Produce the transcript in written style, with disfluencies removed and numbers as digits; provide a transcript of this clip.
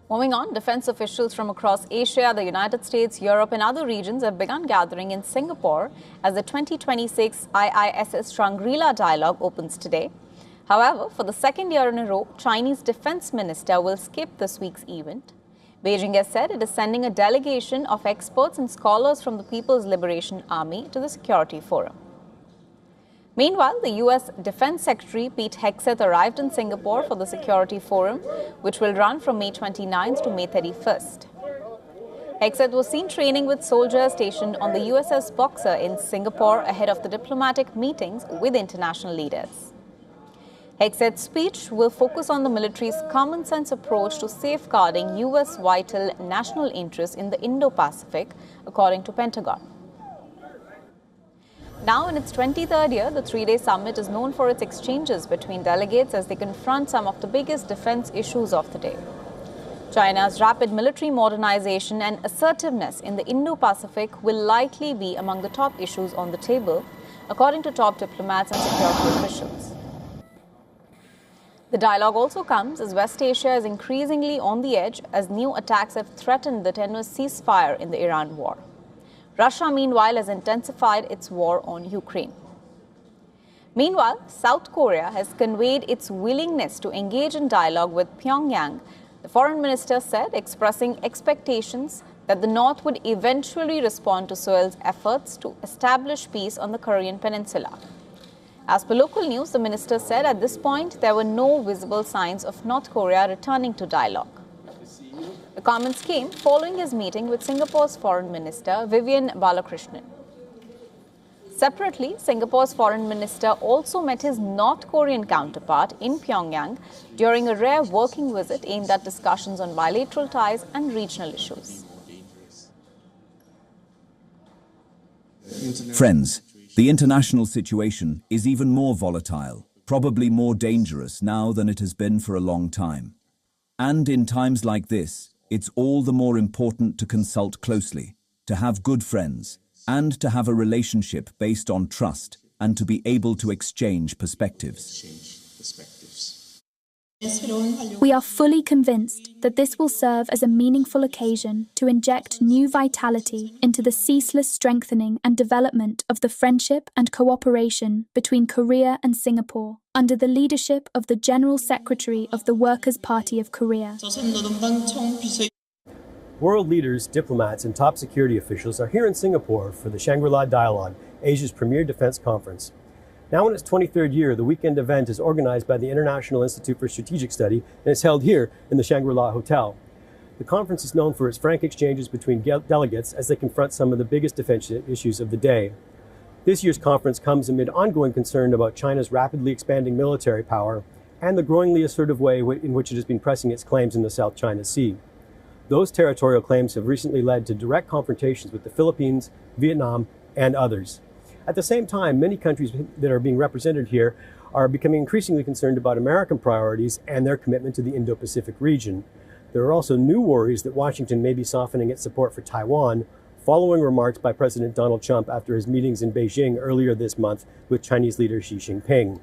Moving on, defense officials from across Asia, the United States, Europe and other regions have begun gathering in Singapore as the 2026 IISS Shangri-La Dialogue opens today. However, for the second year in a row, Chinese Defense Minister will skip this week's event. Beijing has said it is sending a delegation of experts and scholars from the People's Liberation Army to the Security Forum. Meanwhile, the U.S. Defence Secretary Pete Hegseth arrived in Singapore for the Security Forum, which will run from May 29th to May 31st. Hegseth was seen training with soldiers stationed on the USS Boxer in Singapore ahead of the diplomatic meetings with international leaders. Hegseth's speech will focus on the military's common-sense approach to safeguarding U.S. vital national interests in the Indo-Pacific, according to Pentagon. Now, in its 23rd year, the three-day summit is known for its exchanges between delegates as they confront some of the biggest defense issues of the day. China's rapid military modernization and assertiveness in the Indo-Pacific will likely be among the top issues on the table, according to top diplomats and security officials. The dialogue also comes as West Asia is increasingly on the edge as new attacks have threatened the tenuous ceasefire in the Iran war. Russia, meanwhile, has intensified its war on Ukraine. Meanwhile, South Korea has conveyed its willingness to engage in dialogue with Pyongyang, the foreign minister said, expressing expectations that the North would eventually respond to Seoul's efforts to establish peace on the Korean peninsula. As per local news, the minister said at this point there were no visible signs of North Korea returning to dialogue. The comments came following his meeting with Singapore's Foreign Minister Vivian Balakrishnan. Separately, Singapore's Foreign Minister also met his North Korean counterpart in Pyongyang during a rare working visit aimed at discussions on bilateral ties and regional issues. Friends, the international situation is even more volatile, probably more dangerous now than it has been for a long time. And in times like this, it's all the more important to consult closely, to have good friends, and to have a relationship based on trust, and to be able to exchange perspectives. We are fully convinced that this will serve as a meaningful occasion to inject new vitality into the ceaseless strengthening and development of the friendship and cooperation between Korea and Singapore under the leadership of the General Secretary of the Workers' Party of Korea. World leaders, diplomats, and top security officials are here in Singapore for the Shangri-La Dialogue, Asia's premier defense conference. Now in its 23rd year, the weekend event is organized by the International Institute for Strategic Study and is held here in the Shangri-La Hotel. The conference is known for its frank exchanges between delegates as they confront some of the biggest defense issues of the day. This year's conference comes amid ongoing concern about China's rapidly expanding military power and the growingly assertive way in which it has been pressing its claims in the South China Sea. Those territorial claims have recently led to direct confrontations with the Philippines, Vietnam, and others. At the same time, many countries that are being represented here are becoming increasingly concerned about American priorities and their commitment to the Indo-Pacific region. There are also new worries that Washington may be softening its support for Taiwan, following remarks by President Donald Trump after his meetings in Beijing earlier this month with Chinese leader Xi Jinping.